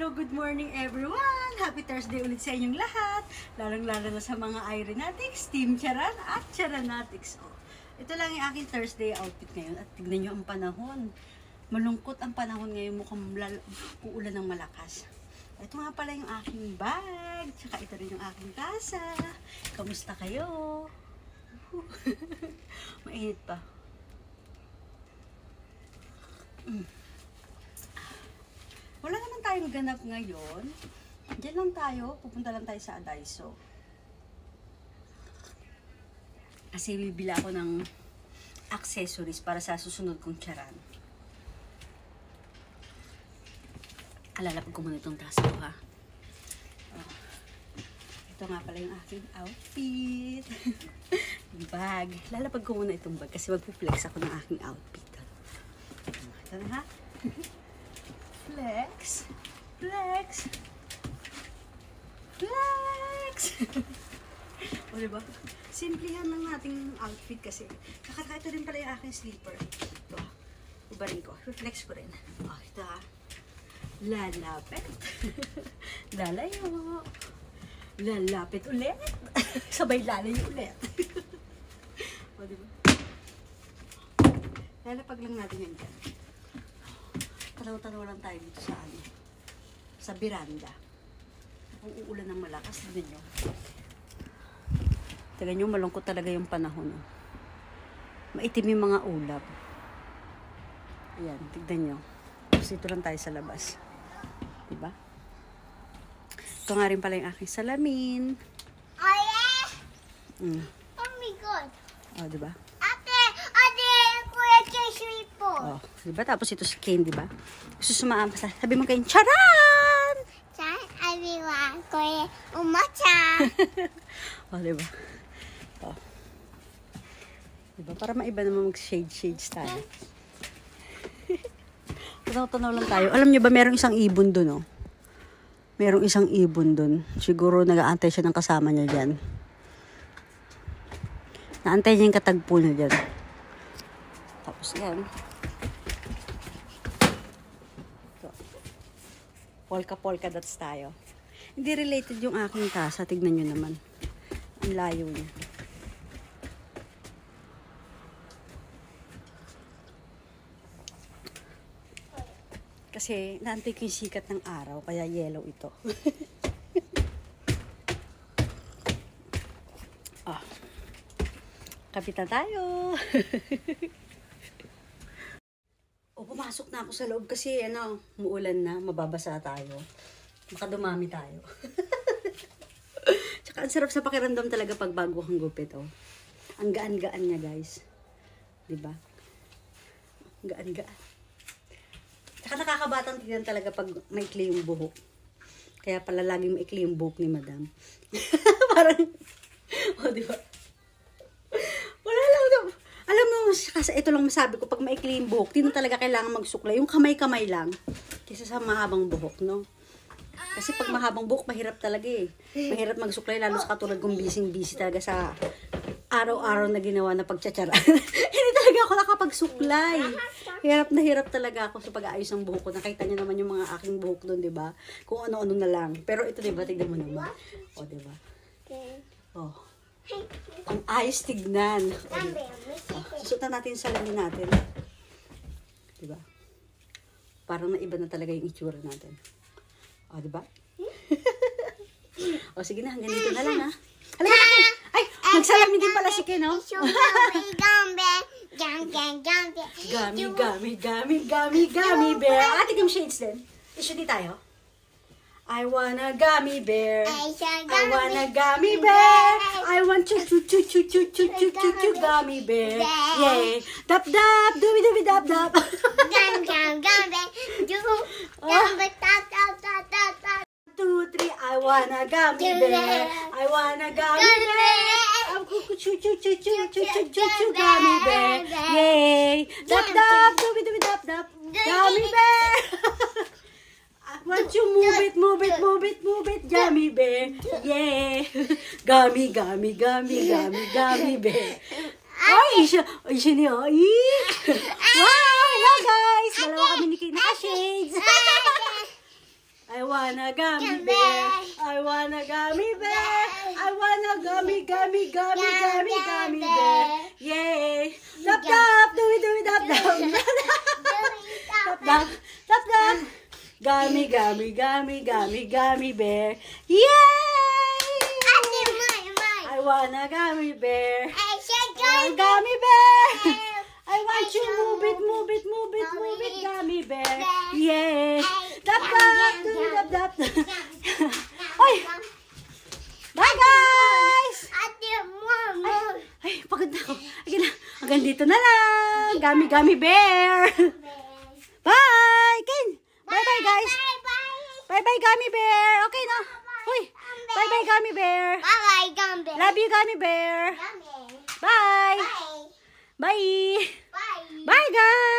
Hello, good morning everyone! Happy Thursday ulit sa inyong lahat. Lalong-lalo na sa mga Irenatics, Team Charan at Charanatics. Oh, ito lang yung aking Thursday outfit ngayon. At tignan nyo ang panahon. Malungkot ang panahon ngayon. Mukhang uulan ng malakas. Ito nga pala yung aking bag. Tsaka ito rin yung aking tasa. Kamusta kayo? Mainit pa. Wala naman tayong ganap ngayon. Diyan lang tayo. Pupunta lang tayo sa Daiso. Kasi bibili ako ng accessories para sa susunod kong charan. Alalapag ko muna itong taas ko, ha. Ito nga pala yung aking outfit. Yung bag. Lalapag ko muna itong bag kasi magpuplex ako ng aking outfit. Ito na, ha. Flex, flex, flex. O diba? Simplihan lang nating outfit kasi. Saka ito rin pala yung aking slipper. Ito, ubarin ko. Reflex ko rin. O, ito ha. Lalapit. Lalayo. Lalapit ulit. Sabay lalayo ulit. O diba? Lalapag lang natin yan dyan. Tanaw-tanaw lang tayo dito sa ano, sa veranda. Kung uulan ng malakas, tignan nyo. Tignan nyo, malungkot talaga yung panahon. Maitim yung mga ulap. Ayan, tignan nyo. Tapos dito lang tayo sa labas. Diba? Ito nga rin pala yung aking salamin. Oh yeah! Oh my God! O, diba? Oh, diba? Tapos ito si Kane, diba? Gusto sumaan pa sa... Sabi mo kayo, Charan! Chan, everyone, ko umacha. Oh, diba? Oh. Diba? Para maiba naman mag-shades tayo. Tanaw-tanaw lang tayo. Alam niyo ba, merong isang ibon dun, oh. Merong isang ibon dun. Siguro nag-aantay siya ng kasama niya dyan. Naantay niya yung katagpo niya dyan. Tapos yan. Polka-polka dots tayo. Hindi related yung aking tasa. Tignan nyo naman. Ang layo niya. Kasi naantay ko yung sikat ng araw. Kaya yellow ito. Ah. Kapitan tayo. O, pumasok na ako sa loob kasi, ano, muulan na, mababasa tayo. Baka dumami tayo. Tsaka, ang sarap sa pakiramdam talaga pag bago kang gupit, oh. Ang gaan-gaan niya, guys. Diba? Gaan-gaan. Tsaka nakakabatang tignan talaga pag maikli yung buhok. Kaya pala laging maikli yung buhok ni Madam. Parang, oh, diba? Wala lang daw. Alam mo, kasi ito lang masabi ko, pag maikli yung buhok, di na talaga kailangan magsuklay. Yung kamay-kamay lang, kaysa sa mahabang buhok, no? Kasi pag mahabang buhok, mahirap talaga eh. Mahirap magsuklay, lalo sa katulad kong busy-busy talaga sa araw-araw na ginawa na pagtsatsara. Hindi talaga ako nakapagsuklay. Hirap na hirap talaga ako sa pag-aayos ng buhok ko. Nakita niyo naman yung mga aking buhok doon, di ba? Kung ano-ano na lang. Pero ito, di ba? Tignan mo naman. O, di ba? Oh. Ang ayos tignan. Susutan natin yung salamin natin. Diba? Parang naiba na talaga yung itsura natin. O, diba? O, sige na. Hanggang dito na lang, ha? Halika natin. Ay, magsalamin din pala si Ken, no? Gummy bear. Ate, yung shades din. Issue di tayo. I want a gummy bear. I want a gummy bear. I want gummy bear. Yay! Dap dap, dooby dooby dap dap. Two, three. I want a gummy bear. I want a gummy bear. Gummy bear. Yay! Dap dap, dooby dooby dap dap. Gummy bear. Want you move it, gummy bear. Yeah. Gummy bear. Ay, siya niya. Wow, hello guys. Dalawa kami ni Kay. Naka-shades. I wanna gummy bear. I wanna gummy bear. I wanna gummy bear. Yay! Tap tap, do it tap tap. Tap tap, tap tap. Gummy bear. Yay! I wanna gummy bear. Gummy bear. I want you move it, gummy bear. Yay! Tap tap, do it tap tap. Oy! Bye guys! Ay, pagod na ako. Hanggang dito na lang. Gummy bear. Bye! Ken! Bye-bye guys! Bye-bye gummy bear! Okay na? Uy! Bye-bye gummy bear! Love you gummy bear! Bye! Bye! Bye guys!